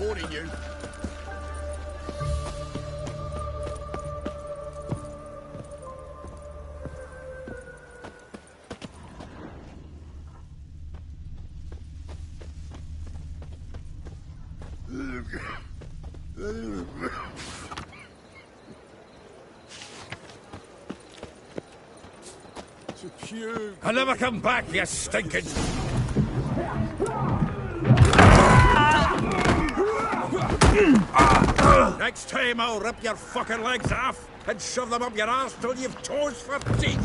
warning you. I'll never come back, you stinking... Next time I'll rip your fucking legs off and shove them up your arse till you've toes for teeth.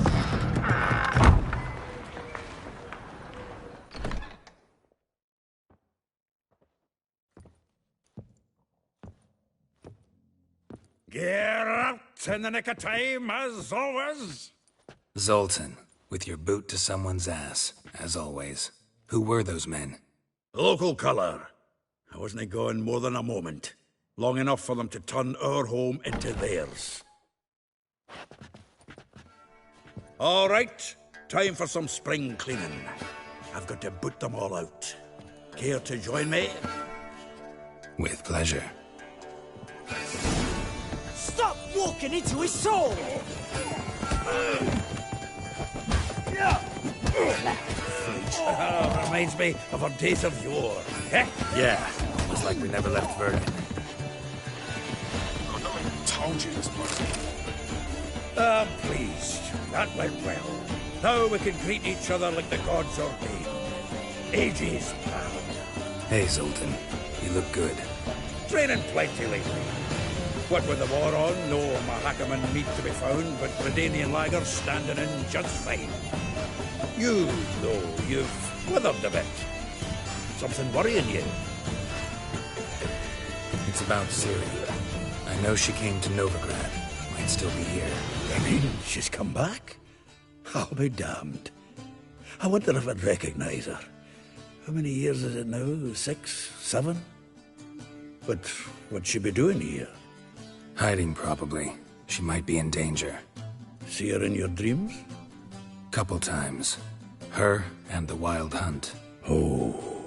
Geralt, in the nick of time, as always. Zoltan, with your boot to someone's ass, as always. Who were those men? Local colour. I wasn't gone more than a moment. Long enough for them to turn our home into theirs. All right, time for some spring cleaning. I've got to boot them all out. Care to join me? With pleasure. Stop walking into his soul! Reminds me of our days of yore. Eh? Yeah, almost like we never left Verdun. I told you this place. I'm pleased. That went well. Now we can greet each other like the gods ordained. Ages, pal. Hey, Zoltan. You look good. Training plenty lately. What with the war on, no Mahakaman meat to be found, but Redanian lagers standing in just fine. You, though, you've withered a bit. Something worrying you? It's about Ciri. I know she came to Novigrad. Might still be here. I mean, she's come back? I'll be damned. I wonder if I'd recognize her. How many years is it now? 6, 7? But what'd she be doing here? Hiding, probably. She might be in danger. See her in your dreams? Couple times. Her and the Wild Hunt. Oh,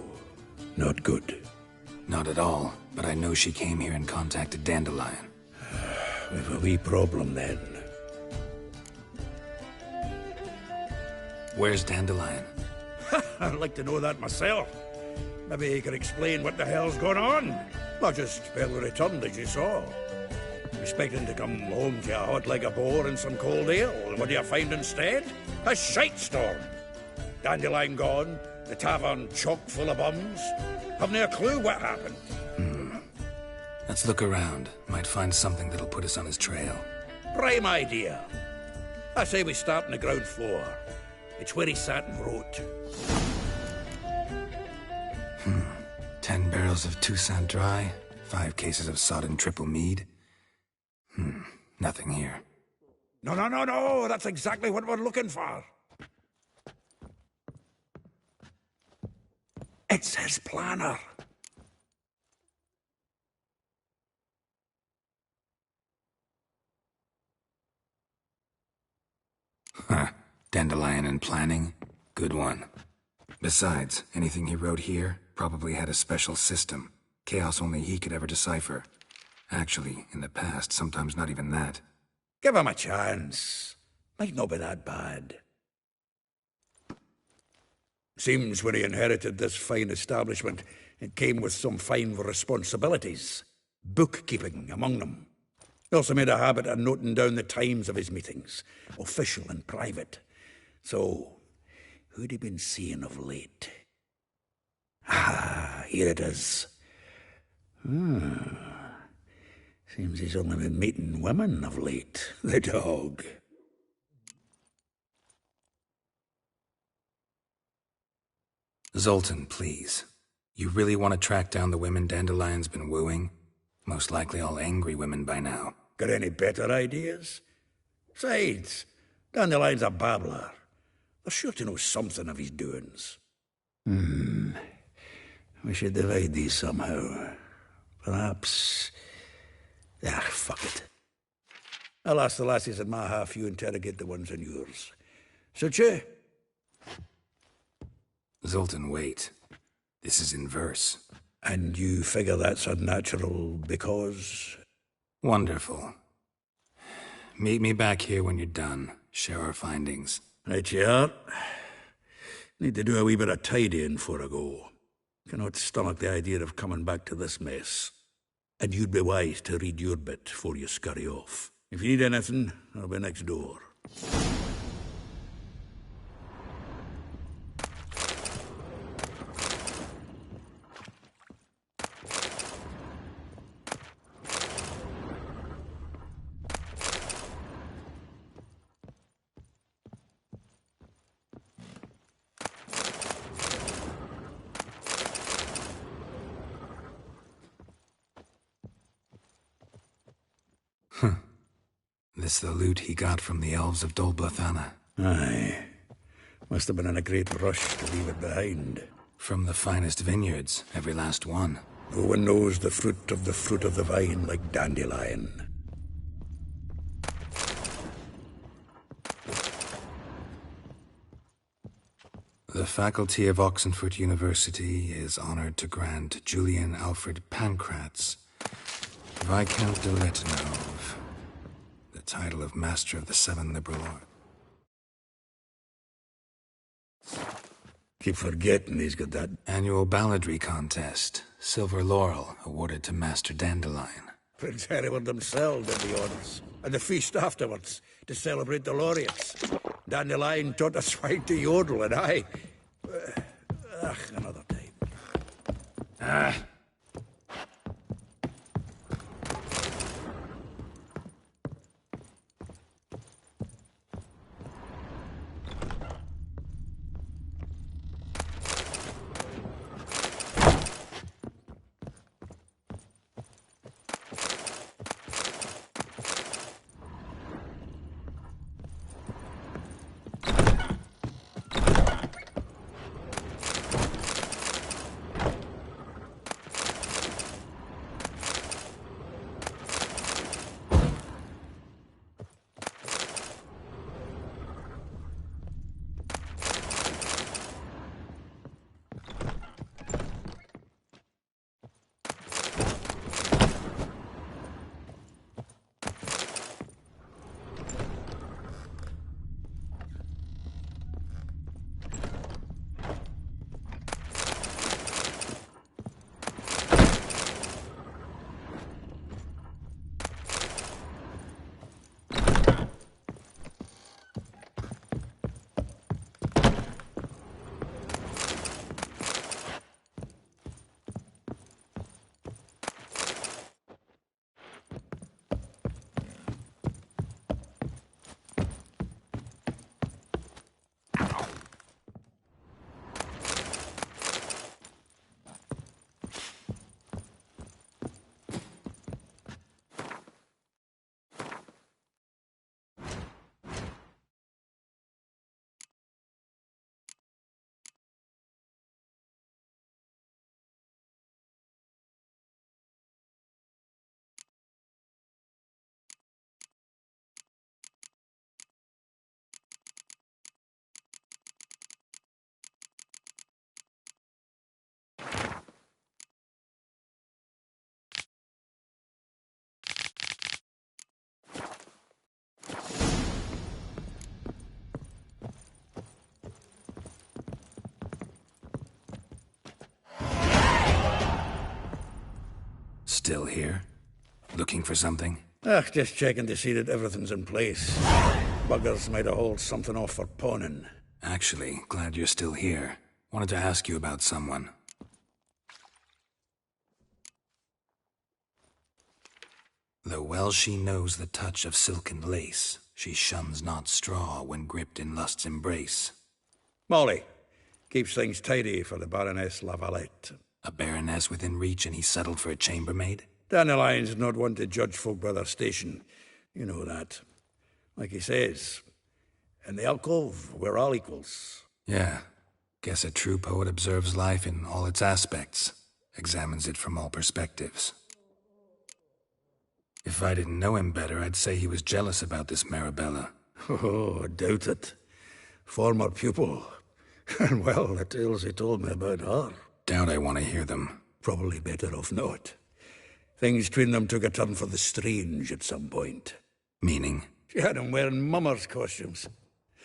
not good. Not at all, but I know she came here and contacted Dandelion. We've a wee problem then. Where's Dandelion? I'd like to know that myself. Maybe he could explain what the hell's going on. Not just barely returned, as you saw. Expecting to come home to a hot like a boar and some cold ale. What do you find instead? A shite storm. Dandelion gone, the tavern chock full of bums. Haven't a clue what happened. Let's look around. Might find something that'll put us on his trail. Prime idea. I say we start on the ground floor. It's where he sat and wrote. 10 barrels of Toussaint Dry, 5 cases of sodden triple mead. Nothing here. No. That's exactly what we're looking for. It's his planner. Dandelion and planning? Good one. Besides, anything he wrote here probably had a special system. Chaos only he could ever decipher. Actually, in the past, sometimes not even that. Give him a chance. Might not be that bad. Seems when he inherited this fine establishment, it came with some fine responsibilities. Bookkeeping among them. He also made a habit of noting down the times of his meetings, official and private. So, who'd he been seeing of late? Ah, here it is. Seems he's only been meeting women of late, the dog. Zoltan, please. You really want to track down the women Dandelion's been wooing? Most likely all angry women by now. Got any better ideas? Besides, Dandelion's a babbler. They're sure to know something of his doings. We should divide these somehow. Perhaps... fuck it. I'll ask the lassies in my half, you interrogate the ones in yours. Suit you? Zoltan, wait. This is in verse. And you figure that's unnatural because... Wonderful. Meet me back here when you're done. Share our findings. Right you are. Need to do a wee bit of tidying before I go. Cannot stomach the idea of coming back to this mess. And you'd be wise to read your bit before you scurry off. If you need anything, I'll be next door. This the loot he got from the elves of Dol Blathanna. Aye. Must have been in a great rush to leave it behind. From the finest vineyards, every last one. No one knows the fruit of the vine like dandelion. The faculty of Oxenford University is honored to grant Julian Alfred Pancratz, Viscount de Letenove, the title of Master of the Seven Liberal Arts. Keep forgetting he's got that. Annual balladry contest, silver laurel awarded to Master Dandelion. Prince Hereward himself did the honours. And the feast afterwards, to celebrate the laureates. Dandelion taught a swine to yodel, and I... another time. Still here? Looking for something? Just checking to see that everything's in place. Buggers might have hauled something off for pawning. Actually, glad you're still here. Wanted to ask you about someone. Though well she knows the touch of silken lace, she shuns not straw when gripped in lust's embrace. Molly. Keeps things tidy for the Baroness Lavalette. A baroness within reach and he settled for a chambermaid? Dandelion's not one to judge folk by their station. You know that. Like he says, in the alcove, we're all equals. Yeah. Guess a true poet observes life in all its aspects, examines it from all perspectives. If I didn't know him better, I'd say he was jealous about this Marabella. Oh, I doubt it. Former pupil. And well, the tales he told me about her. Doubt I want to hear them. Probably better off not. Things between them took a turn for the strange at some point. Meaning? She had him wearing mummers' costumes.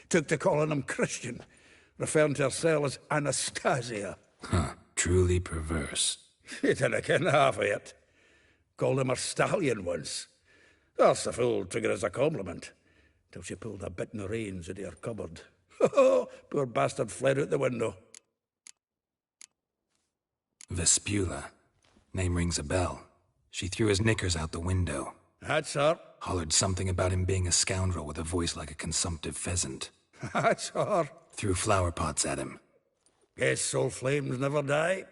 Took to calling him Christian, referring to herself as Anastasia. Huh, truly perverse. He didn't ken half of it. Called him her stallion once. That's the fool took it as a compliment, till she pulled a bit in the reins into her cupboard. Poor bastard fled out the window. Vespula. Name rings a bell. She threw his knickers out the window. That's her. Hollered something about him being a scoundrel with a voice like a consumptive pheasant. That's her. Threw flower pots at him. Guess soul flames never die.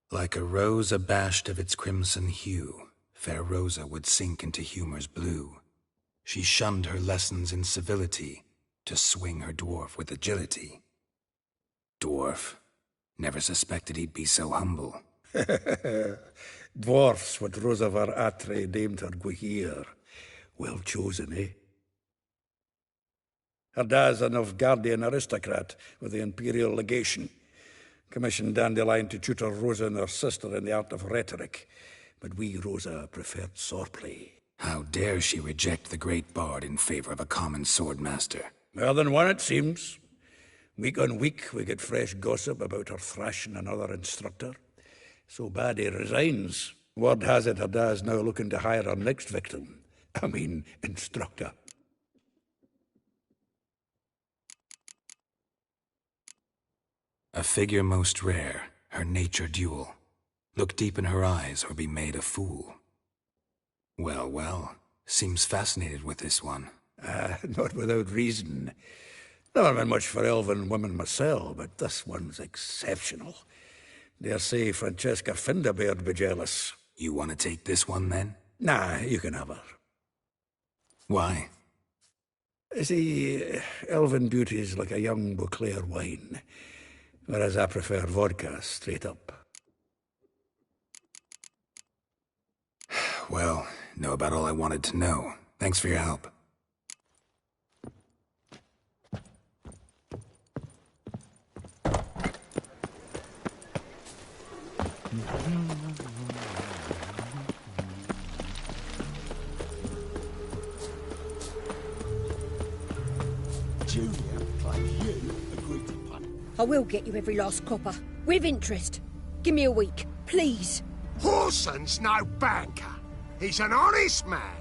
Like a rose abashed of its crimson hue, fair Rosa would sink into humor's blue. She shunned her lessons in civility, to swing her dwarf with agility. Dwarf. Never suspected he'd be so humble. Dwarfs what Rosa var Atre named her Guihir. Well chosen, eh? Her dad's a Nilfgaardian aristocrat with the Imperial Legation. Commissioned Dandelion to tutor Rosa and her sister in the art of rhetoric. But we, Rosa, preferred swordplay. How dare she reject the great bard in favor of a common swordmaster? More than one, it seems. Week on week, we get fresh gossip about her thrashing another instructor. So bad he resigns. Word has it her dad's now looking to hire her next victim. I mean, instructor. A figure most rare, her nature dual. Look deep in her eyes or be made a fool. Well, well, seems fascinated with this one. Not without reason. Never been much for elven women myself, but this one's exceptional. Dare say Francesca Finderbeard be jealous. You want to take this one, then? Nah, you can have her. Why? See, elven beauty's like a young Beauclair wine, whereas I prefer vodka straight up. Well, know about all I wanted to know. Thanks for your help. Julia claims you agreed to pay. I will get you every last copper. With interest. Give me a week, please. Horson's no banker. He's an honest man.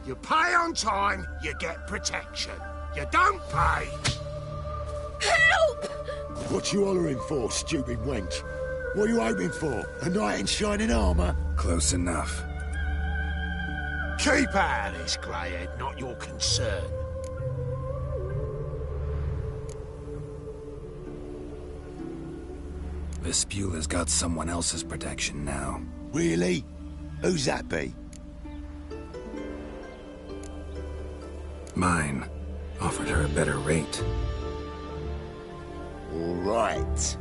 You pay on time, you get protection. You don't pay. Help! What you hollering for, stupid wench? What you hoping for? A knight in shining armour? Close enough. Keep out of this, greyhead, not your concern. Vespula's got someone else's protection now. Really? Who's that be? Mine. Offered her a better rate. All right.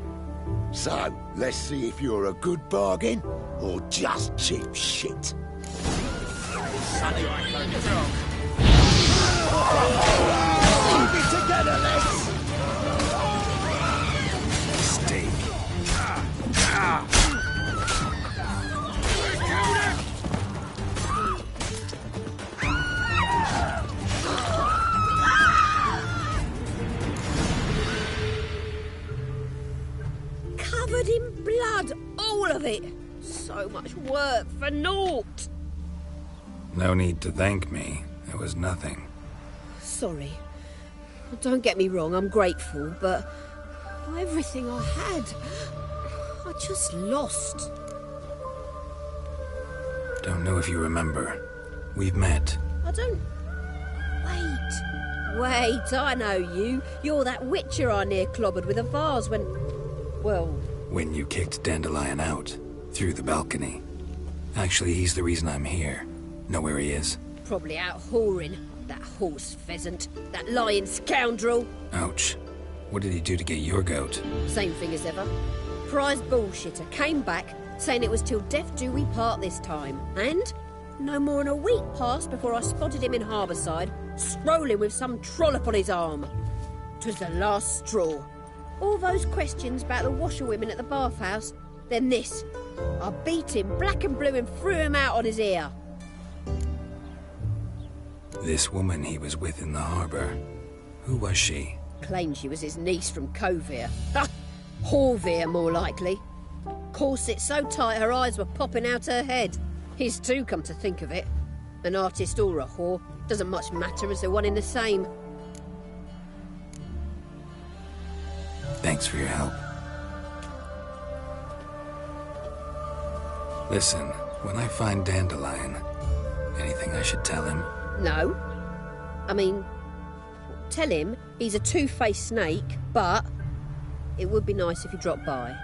So, let's see if you're a good bargain or just cheap shit. Keep it together, lads! Steak. Covered in blood, all of it. So much work for naught. No need to thank me. It was nothing. Sorry. Don't get me wrong, I'm grateful, but everything I had, I just lost. Don't know if you remember. We've met. I don't... Wait, I know you. You're that witcher I near clobbered with a vase when... Well... When you kicked Dandelion out. Through the balcony. Actually, he's the reason I'm here. Know where he is? Probably out whoring. That horse pheasant. That lying scoundrel. Ouch. What did he do to get your goat? Same thing as ever. Prize bullshitter came back, saying it was till death do we part this time. And no more than a week passed before I spotted him in Harbourside, strolling with some trollop on his arm. 'Twas the last straw. All those questions about the washerwomen at the bathhouse, then this. I beat him black and blue and threw him out on his ear. This woman he was with in the harbour, who was she? Claimed she was his niece from Kovir. Horvir, more likely. Corset so tight her eyes were popping out her head. His too, come to think of it. An artist or a whore, doesn't much matter as they're one in the same. Thanks for your help. Listen, when I find Dandelion, anything I should tell him? No. I mean, tell him he's a two-faced snake, but it would be nice if he dropped by.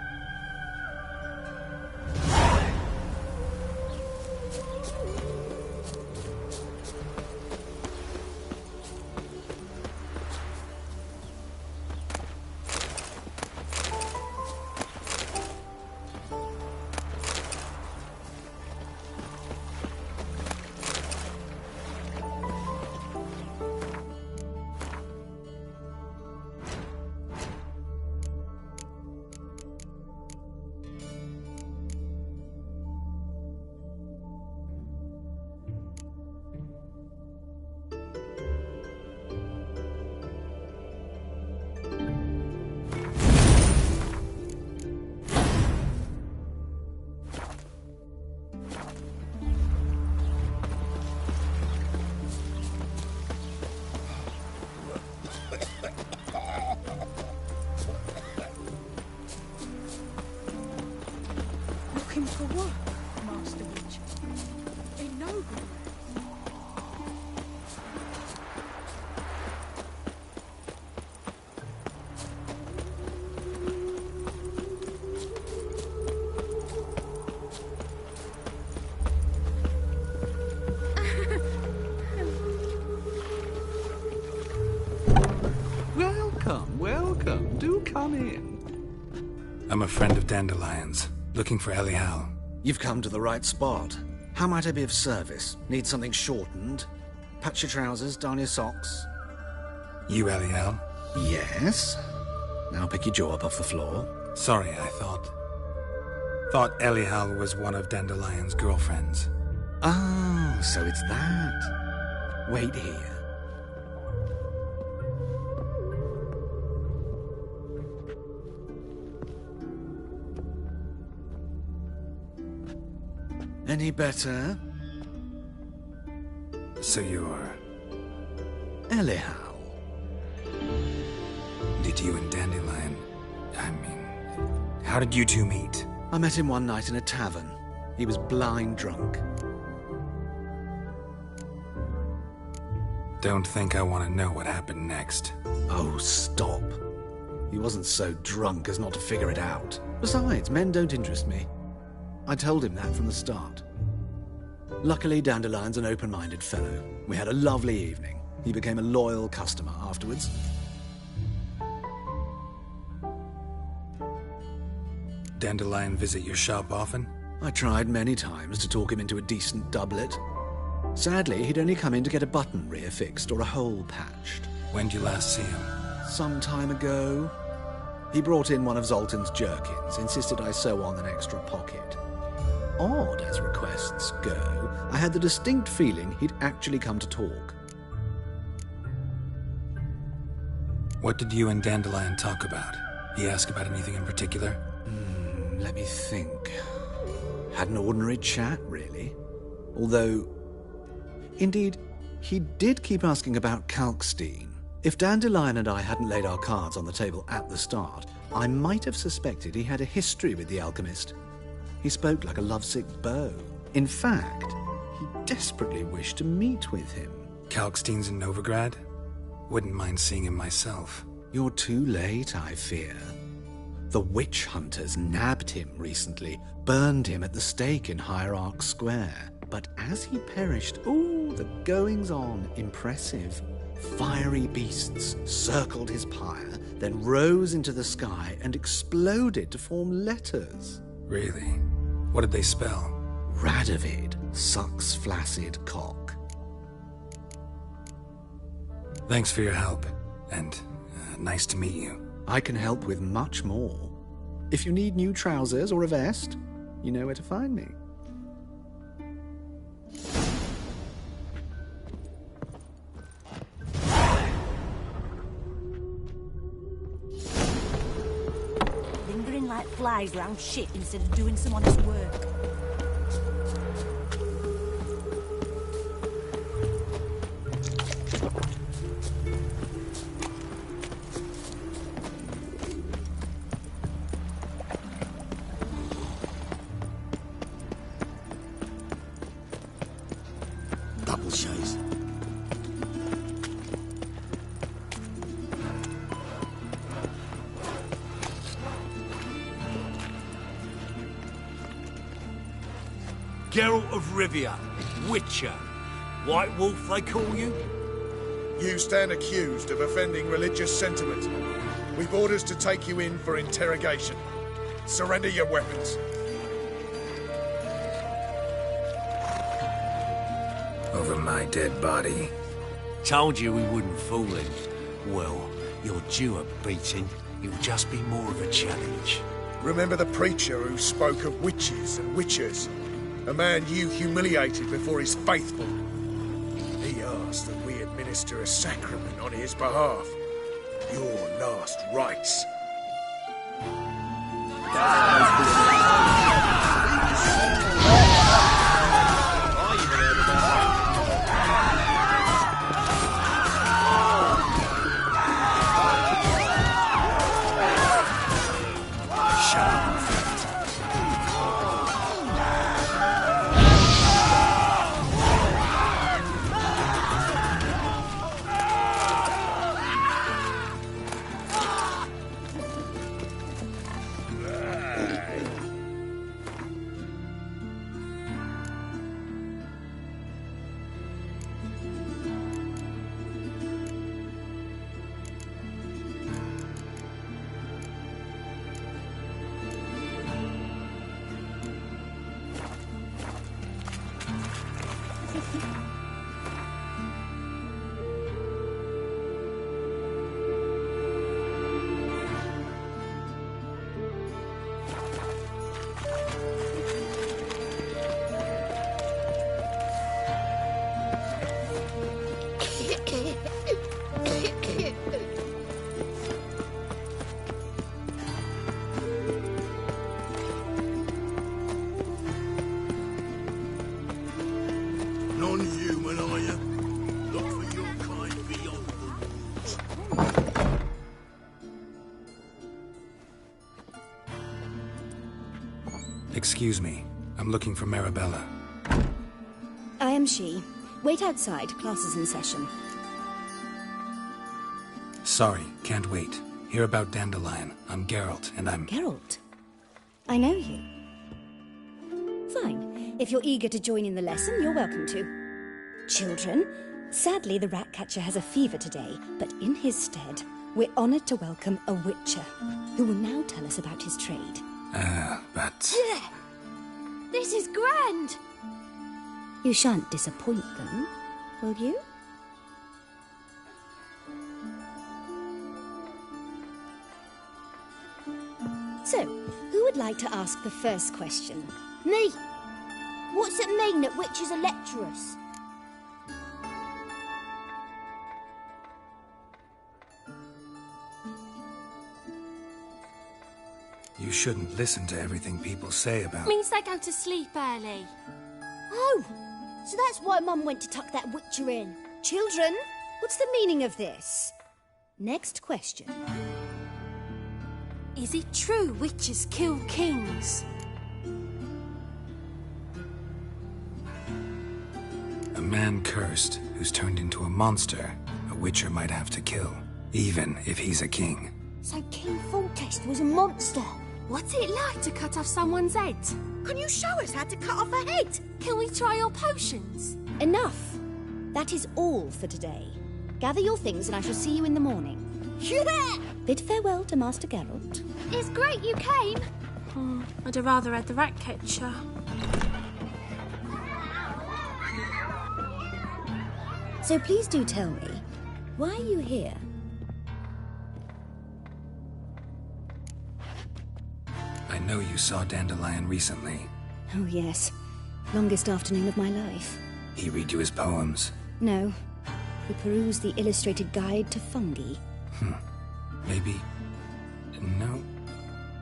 Looking for what, Master Witch? In Nilfgaard? Welcome, welcome. Do come in. I'm a friend of Dandelion's, looking for Elihal. You've come to the right spot. How might I be of service? Need something shortened? Patch your trousers, darn your socks. You Elihal? Yes. Now pick your jaw up off the floor. Sorry, I thought Elihal was one of Dandelion's girlfriends. Oh, so it's that. Wait here. Any better? So you're... Elihal. Did you and Dandelion... how did you two meet? I met him one night in a tavern. He was blind drunk. Don't think I want to know what happened next. Oh, stop. He wasn't so drunk as not to figure it out. Besides, men don't interest me. I told him that from the start. Luckily, Dandelion's an open-minded fellow. We had a lovely evening. He became a loyal customer afterwards. Dandelion visit your shop often? I tried many times to talk him into a decent doublet. Sadly, he'd only come in to get a button rear fixed or a hole patched. When'd you last see him? Some time ago. He brought in one of Zoltan's jerkins, insisted I sew on an extra pocket. Odd as requests go, I had the distinct feeling he'd actually come to talk. What did you and Dandelion talk about? He asked about anything in particular? Let me think. Had an ordinary chat, really. Although, indeed, he did keep asking about Kalkstein. If Dandelion and I hadn't laid our cards on the table at the start, I might have suspected he had a history with the alchemist. He spoke like a lovesick beau. In fact, he desperately wished to meet with him. Kalkstein's in Novigrad? Wouldn't mind seeing him myself. You're too late, I fear. The witch hunters nabbed him recently, burned him at the stake in Hierarch Square. But as he perished, the goings-on impressive. Fiery beasts circled his pyre, then rose into the sky and exploded to form letters. Really? What did they spell? Radovid sucks flaccid cock. Thanks for your help, and nice to meet you. I can help with much more. If you need new trousers or a vest, you know where to find me. Lingering like flies round shit instead of doing some honest work. Double chase. Geralt of Rivia, Witcher. White Wolf, they call you? You stand accused of offending religious sentiment. We've orders to take you in for interrogation. Surrender your weapons. Over my dead body. Told you we wouldn't fool him. Well, you're due a beating. It'll just be more of a challenge. Remember the preacher who spoke of witches and witchers? A man you humiliated before his faithful. He asked that we administer a sacrament on his behalf. Your last rites. Non-human, are you? Look for your kind beyond the rules. Excuse me. I'm looking for Marabella. I am she. Wait outside. Class is in session. Sorry, can't wait. Hear about Dandelion. I'm Geralt, and I'm... Geralt? I know you. Fine. If you're eager to join in the lesson, you're welcome to. Children, sadly the Ratcatcher has a fever today, but in his stead, we're honoured to welcome a Witcher, who will now tell us about his trade. But... This is grand! You shan't disappoint them, will you? So, who would like to ask the first question? Me! What's it mean that witches are lecturers? You shouldn't listen to everything people say about... Means they go to sleep early. Oh, so that's why Mum went to tuck that Witcher in. Children, what's the meaning of this? Next question. Is it true witches kill kings? A man cursed who's turned into a monster, a Witcher might have to kill, even if he's a king. So King Foltest was a monster. What's it like to cut off someone's head? Can you show us how to cut off a head? Can we try your potions? Enough. That is all for today. Gather your things and I shall see you in the morning. Yeah! Bid farewell to Master Geralt. It's great you came. I'd have rather had the Ratcatcher. So please do tell me, why are you here? know you saw Dandelion recently. Oh, yes. Longest afternoon of my life. He read you his poems? No. He perused the illustrated guide to fungi. Maybe... No.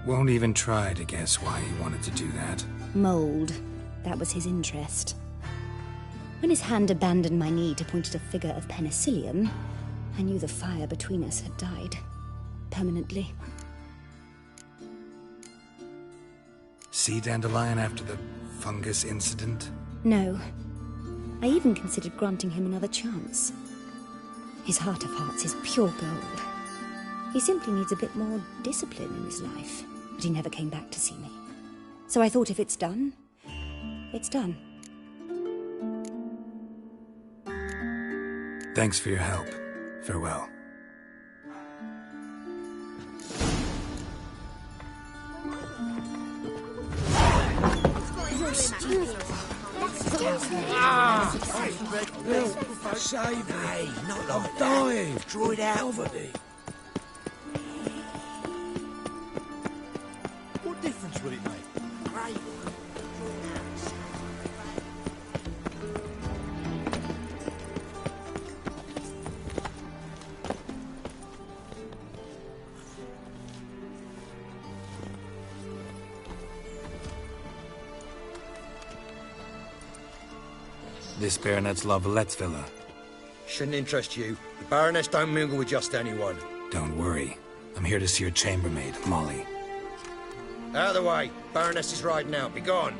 Won't even try to guess why he wanted to do that. Mold. That was his interest. When his hand abandoned my knee to point at a figure of penicillium, I knew the fire between us had died. Permanently. See Dandelion after the fungus incident? No. I even considered granting him another chance. His heart of hearts is pure gold. He simply needs a bit more discipline in his life. But he never came back to see me. So I thought if it's done, it's done. Thanks for your help. Farewell. Save me. Hey, not like I'm dying. Draw it out. Poverty. What difference would it make? Great. This Baronet's La Valette's villa. Shouldn't interest you. The Baroness don't mingle with just anyone. Don't worry. I'm here to see your chambermaid, Molly. Out of the way. Baroness is riding out. Be gone.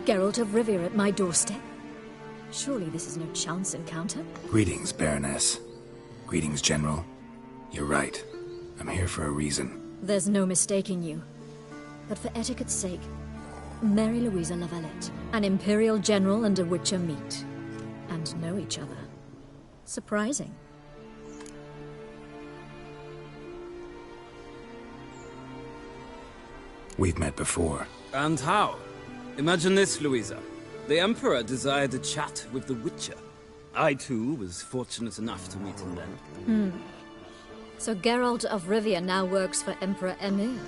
Geralt of Rivia at my doorstep? Surely this is no chance encounter? Greetings, Baroness. Greetings, General. You're right. I'm here for a reason. There's no mistaking you. But for etiquette's sake, Mary Louisa La Valette, an Imperial General and a Witcher meet. And know each other. Surprising. We've met before. And how? Imagine this, Louisa. The Emperor desired a chat with the Witcher. I, too, was fortunate enough to meet him then. So Geralt of Rivia now works for Emperor Emir.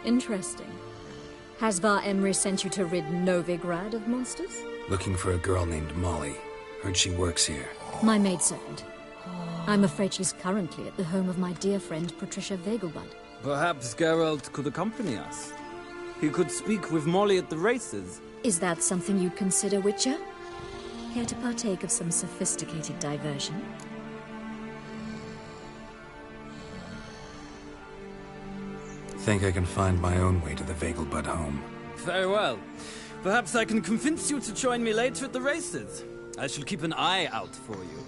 Interesting. Has Var Emry sent you to rid Novigrad of monsters? Looking for a girl named Molly. Heard she works here. My maidservant. I'm afraid she's currently at the home of my dear friend Patricia Vegelbud. Perhaps Geralt could accompany us. He could speak with Molly at the races. Is that something you'd consider, Witcher? Here to partake of some sophisticated diversion? Think I can find my own way to the Vegelbud home. Very well. Perhaps I can convince you to join me later at the races. I shall keep an eye out for you.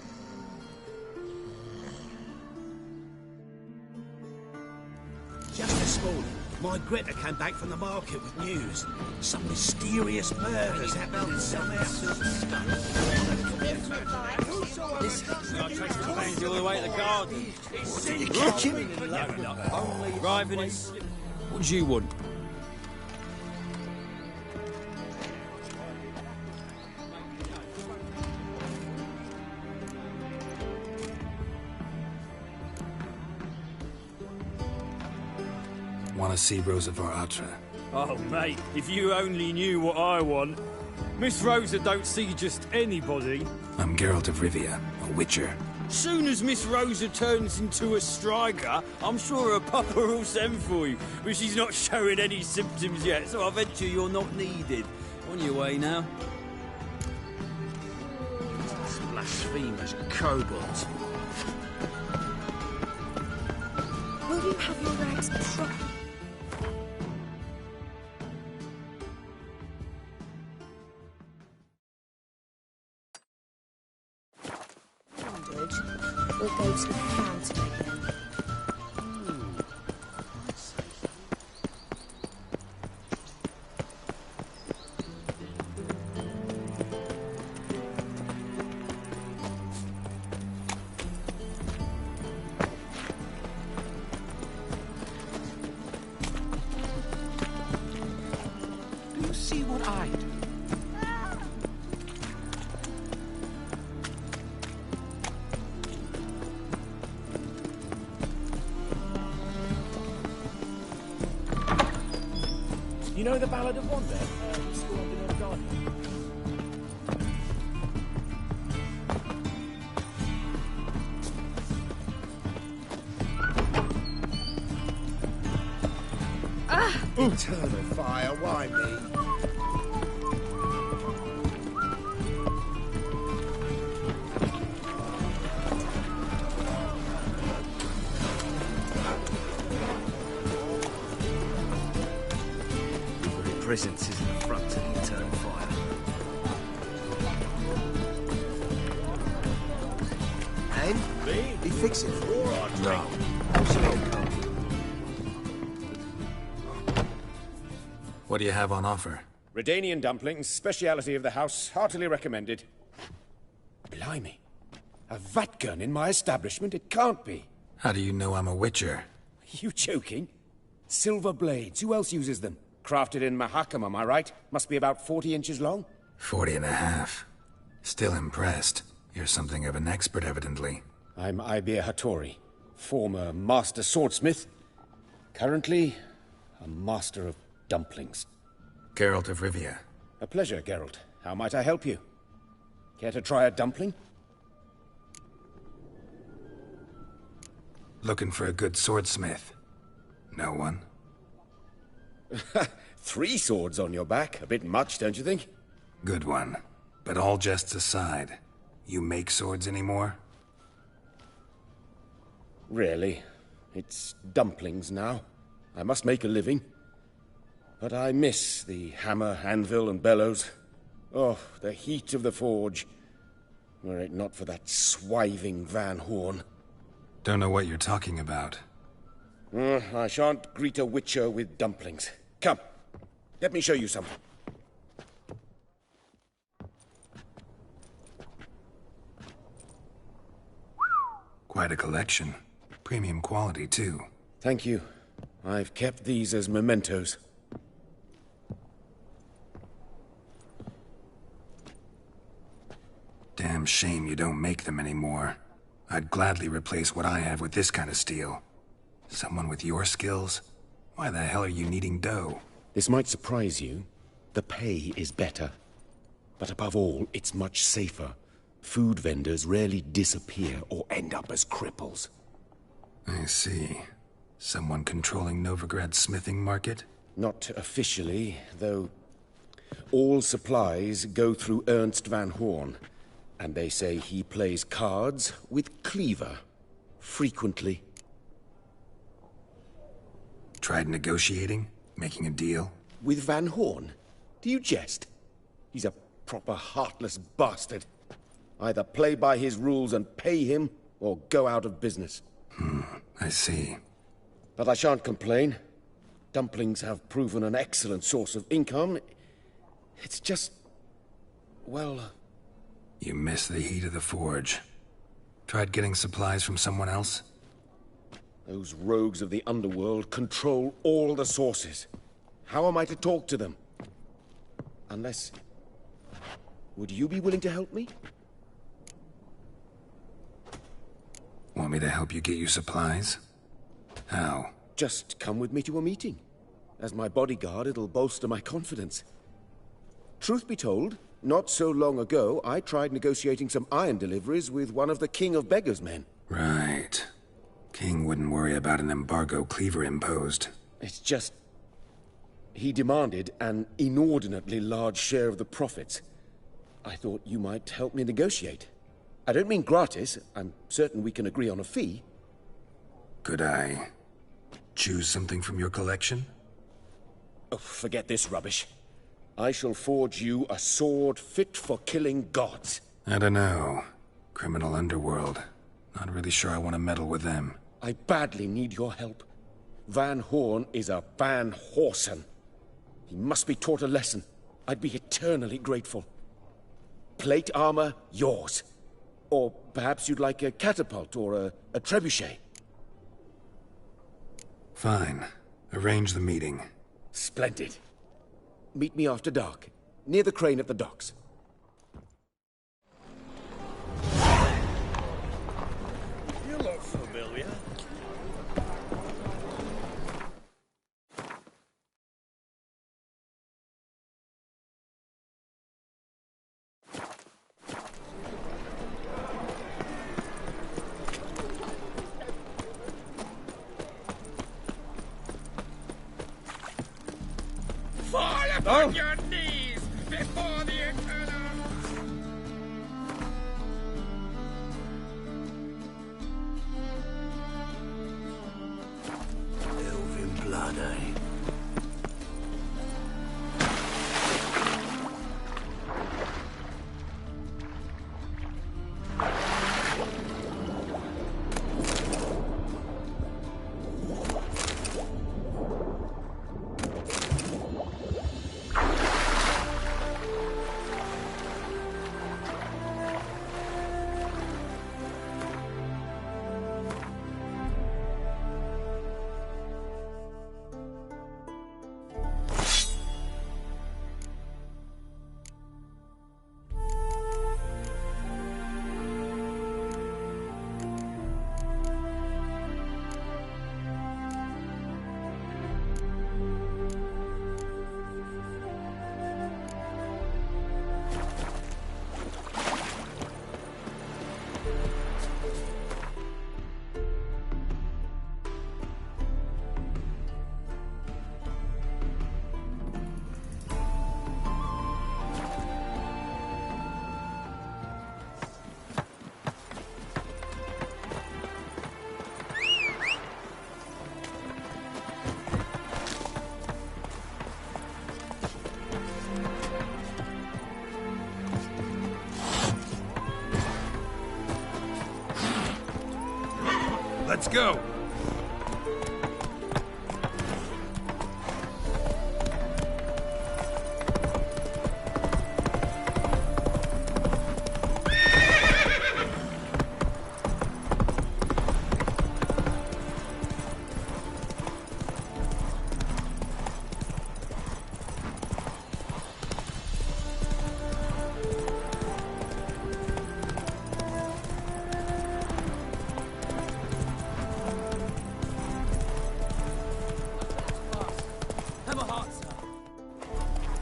Just this morning, my Greta came back from the market with news. Some mysterious murders happening in some houses. I'll take the things all the way to the garden. Did you catch him? Driving in. What do you want? Want to see Rosa var Atra? Oh, mate, if you only knew what I want. Miss Rosa don't see just anybody. I'm Geralt of Rivia, a Witcher. Soon as Miss Rosa turns into a striker, I'm sure her papa will send for you. But she's not showing any symptoms yet, so I venture you're not needed. On your way now. Blasphemous kobolds. Will you have your rags proper? We'll go to the fountain again. Do you see what I do? know the Ballad of Wonder? School on the Garden. Eternal fire, why me? Your very presence is an affront to the eternal fire. And? Me? He fixed it for All right, No. What do you have on offer? Redanian dumplings, speciality of the house, heartily recommended. Blimey. A vatgun in my establishment? It can't be. How do you know I'm a witcher? You joking? Silver blades, who else uses them? Crafted in Mahakam, am I right? Must be about 40 inches long? 40 and a half. Still impressed. You're something of an expert, evidently. I'm Ibir Hattori, former master swordsmith. Currently, a master of dumplings. Geralt of Rivia. A pleasure, Geralt. How might I help you? Care to try a dumpling? Looking for a good swordsmith. No one? 3 swords on your back. A bit much, don't you think? Good one. But all jests aside, you make swords anymore? Really? It's dumplings now. I must make a living. But I miss the hammer, anvil, and bellows. Oh, the heat of the forge. Were it not for that swiving Van Horn. Don't know what you're talking about. I shan't greet a witcher with dumplings. Come, let me show you something. Quite a collection. Premium quality, too. Thank you. I've kept these as mementos. Damn shame you don't make them anymore. I'd gladly replace what I have with this kind of steel. Someone with your skills? Why the hell are you needing dough? This might surprise you. The pay is better. But above all, it's much safer. Food vendors rarely disappear or end up as cripples. I see. Someone controlling Novigrad's smithing market? Not officially, though all supplies go through Ernst Van Horn. And they say he plays cards with Cleaver. Frequently. Tried negotiating? Making a deal? With Van Horn? Do you jest? He's a proper heartless bastard. Either play by his rules and pay him, or go out of business. I see. But I shan't complain. Dumplings have proven an excellent source of income. It's just... well... You miss the heat of the forge. Tried getting supplies from someone else? Those rogues of the underworld control all the sources. How am I to talk to them? Unless... would you be willing to help me? Want me to help you get you supplies? How? Just come with me to a meeting. As my bodyguard, it'll bolster my confidence. Truth be told, not so long ago, I tried negotiating some iron deliveries with one of the King of Beggars' men. Right. King wouldn't worry about an embargo Cleaver imposed. It's just... he demanded an inordinately large share of the profits. I thought you might help me negotiate. I don't mean gratis. I'm certain we can agree on a fee. Could I choose something from your collection? Oh, forget this rubbish. I shall forge you a sword fit for killing gods. I don't know. Criminal underworld. Not really sure I want to meddle with them. I badly need your help. Van Horn is a Van Horsen. He must be taught a lesson. I'd be eternally grateful. Plate armor, yours. Or perhaps you'd like a catapult or a trebuchet. Fine. Arrange the meeting. Splendid. Meet me after dark, near the crane at the docks. You look familiar. On your knees before the Eternal! Elven blood, eh? Let's go!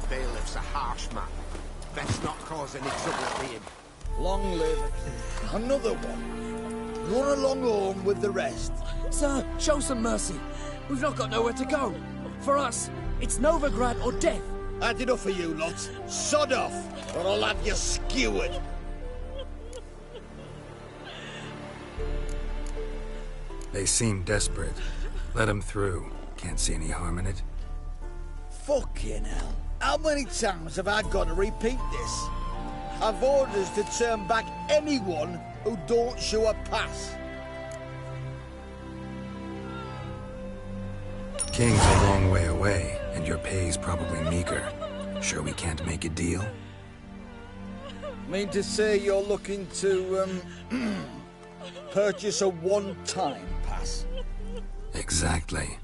Bailiff's a harsh man. Best not cause any trouble at the inn. Long live another one. Run along home with the rest. Sir, show some mercy. We've not got nowhere to go. For us, it's Novigrad or death. Had enough of you lot. Sod off, or I'll have you skewered. They seem desperate. Let them through. Can't see any harm in it. Fucking hell. How many times have I got to repeat this? I've orders to turn back anyone who don't show a pass. King's a long way away, and your pay's probably meager. Sure we can't make a deal? Mean to say you're looking to, purchase a one-time pass? Exactly.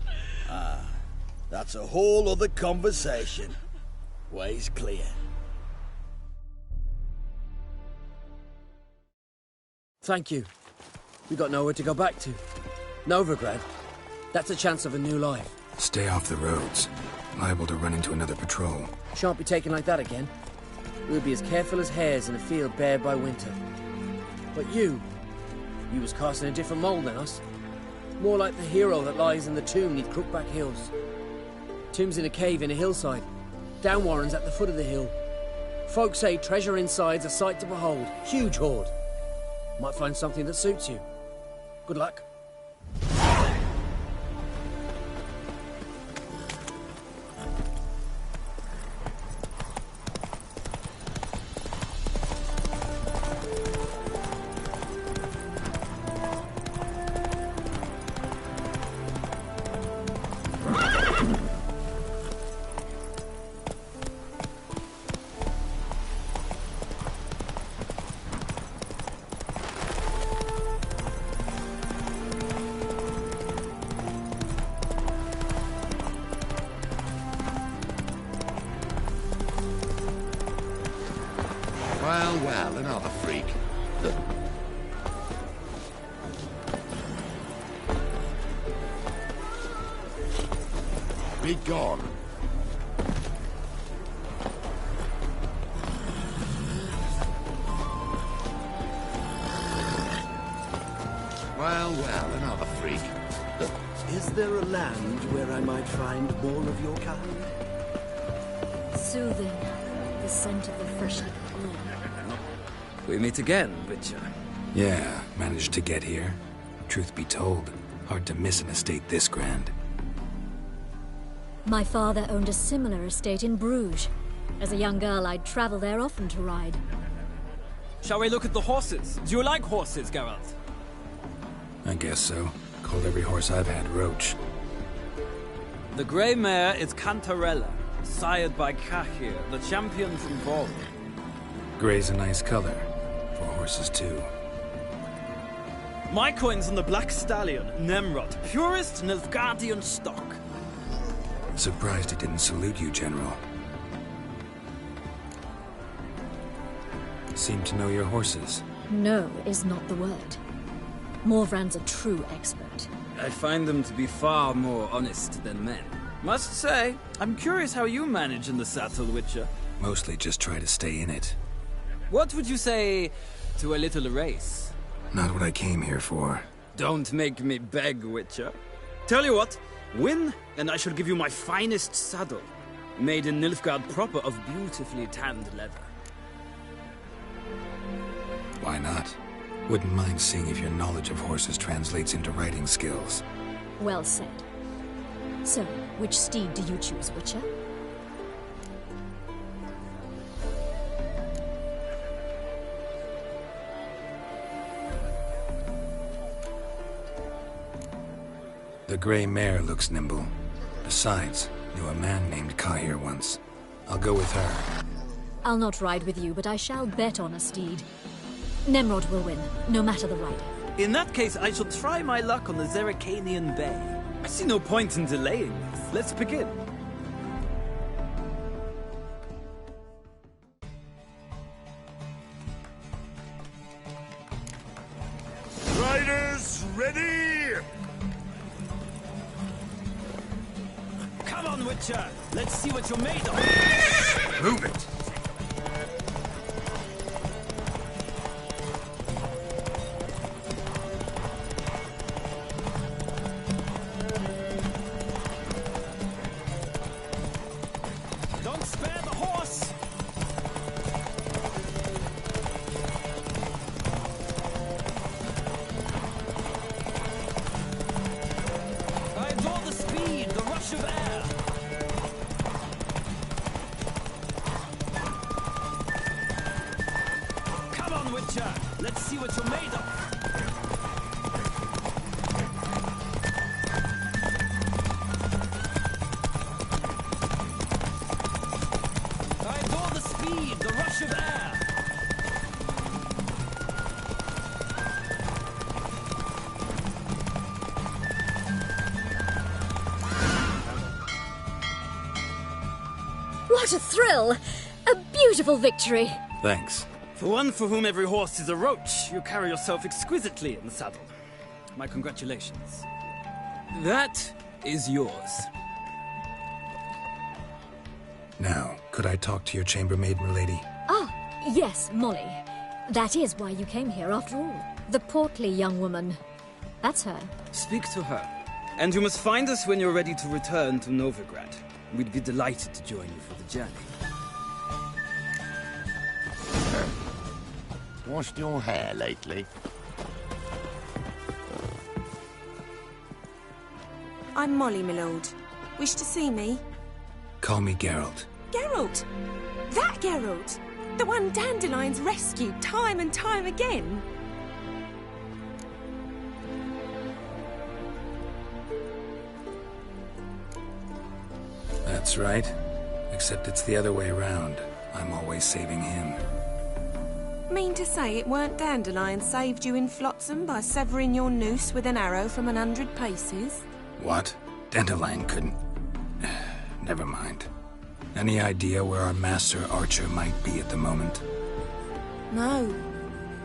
That's a whole other conversation. Way's clear. Thank you. We got nowhere to go back to. Novigrad. That's a chance of a new life. Stay off the roads. Liable to run into another patrol. Shan't be taken like that again. We'll be as careful as hares in a field bare by winter. But you was cast in a different mould than us. More like the hero that lies in the tomb neath Crookback Hills. Tomb's in a cave in a hillside. Downwarren's at the foot of the hill. Folk say treasure inside's a sight to behold. Huge hoard. Might find something that suits you. Good luck. Well, another freak. Be gone. Well, another freak. Is there a land where I might find more of your kind? soothing, the scent of the freshly cooled. We meet again, Witcher. Yeah, managed to get here. Truth be told, hard to miss an estate this grand. My father owned a similar estate in Bruges. As a young girl, I'd travel there often to ride. Shall we look at the horses? Do you like horses, Geralt? I guess so. Called every horse I've had Roach. The grey mare is Cantarella, sired by Cahir, the champion from Vol. Grey's a nice color. For horses, too. My coin's on the black stallion, Nemrod, purest Nilfgaardian stock. Surprised he didn't salute you, General. Seem to know your horses. No is not the word. Morvran's a true expert. I find them to be far more honest than men. Must say, I'm curious how you manage in the saddle, Witcher. Mostly just try to stay in it. What would you say to a little race? Not what I came here for. Don't make me beg, Witcher. Tell you what, win, and I shall give you my finest saddle. Made in Nilfgaard proper of beautifully tanned leather. Why not? Wouldn't mind seeing if your knowledge of horses translates into riding skills. Well said. So, which steed do you choose, Witcher? The grey mare looks nimble. Besides, knew a man named Cahir once. I'll go with her. I'll not ride with you, but I shall bet on a steed. Nemrod will win, no matter the rider. In that case, I shall try my luck on the Zerrikanian Bay. I see no point in delaying this. Let's begin. Riders, ready! Come on, Witcher! Let's see what you're made of! Move it! Don't spare the horse! I adore the speed, the rush of air! Come on, Witcher! Let's see what you're made of! I adore the speed, the rush of air! What a thrill! A beautiful victory! Thanks. For one for whom every horse is a roach, you carry yourself exquisitely in the saddle. My congratulations. That is yours. Now, could I talk to your chambermaid, milady? Ah, yes, Molly. That is why you came here after all. The portly young woman. That's her. Speak to her. And you must find us when you're ready to return to Novigrad. We'd be delighted to join you for the journey. Washed your hair lately? I'm Molly, my lord. Wish to see me? Call me Geralt. Geralt! That Geralt! The one Dandelion's rescued time and time again! That's right. Except it's the other way around. I'm always saving him. Mean to say it weren't Dandelion saved you in Flotsam by severing your noose with an arrow from 100 paces? What? Dandelion couldn't... Never mind. Any idea where our master archer might be at the moment? No.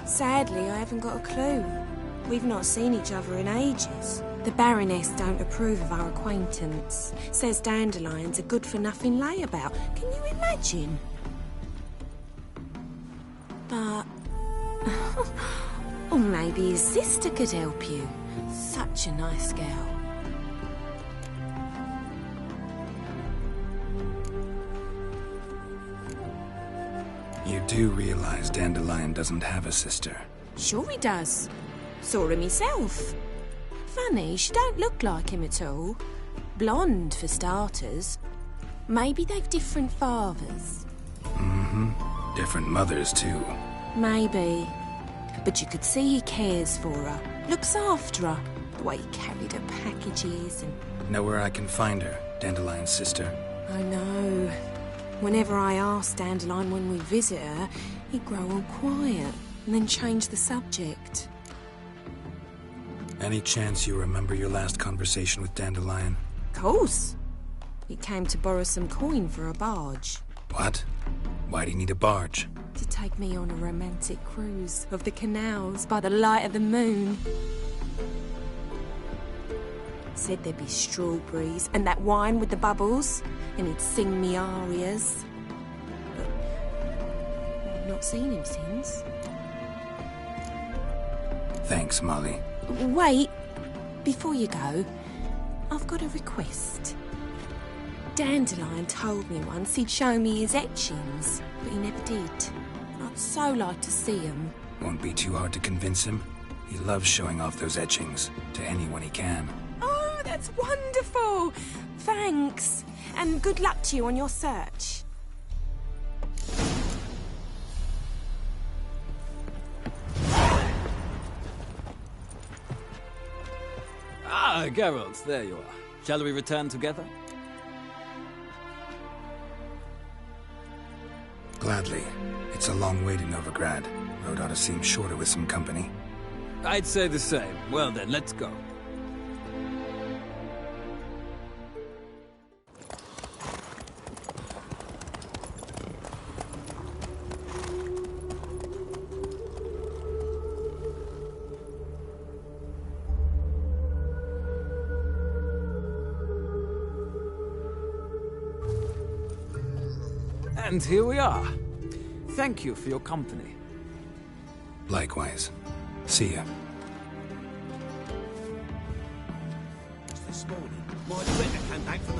Sadly, I haven't got a clue. We've not seen each other in ages. The Baroness don't approve of our acquaintance. Says Dandelion's a good-for-nothing layabout. Can you imagine? But... or maybe his sister could help you. Such a nice girl. You do realize Dandelion doesn't have a sister? Sure he does. Saw him myself. Funny, she don't look like him at all. Blonde, for starters. Maybe they've different fathers. Mm-hmm. Different mothers, too. Maybe. But you could see he cares for her. Looks after her. The way he carried her packages and... Know where I can find her, Dandelion's sister? I know. Whenever I ask Dandelion when we visit her, he'd grow all quiet and then change the subject. Any chance you remember your last conversation with Dandelion? Of course. He came to borrow some coin for a barge. What? Why do you need a barge? To take me on a romantic cruise of the canals by the light of the moon. Said there'd be strawberries and that wine with the bubbles, and he'd sing me arias. But I've not seen him since. Thanks, Molly. Wait, before you go, I've got a request. Dandelion told me once he'd show me his etchings, but he never did. I'd so like to see them. Won't be too hard to convince him. He loves showing off those etchings to anyone he can. Oh, that's wonderful! Thanks, and good luck to you on your search. Ah, Geralt, there you are. Shall we return together? Gladly. It's a long way to Novigrad. Road ought to seem shorter with some company. I'd say the same. Well then, let's go. And here we are. Thank you for your company. Likewise. See ya. This morning, my critter came back from the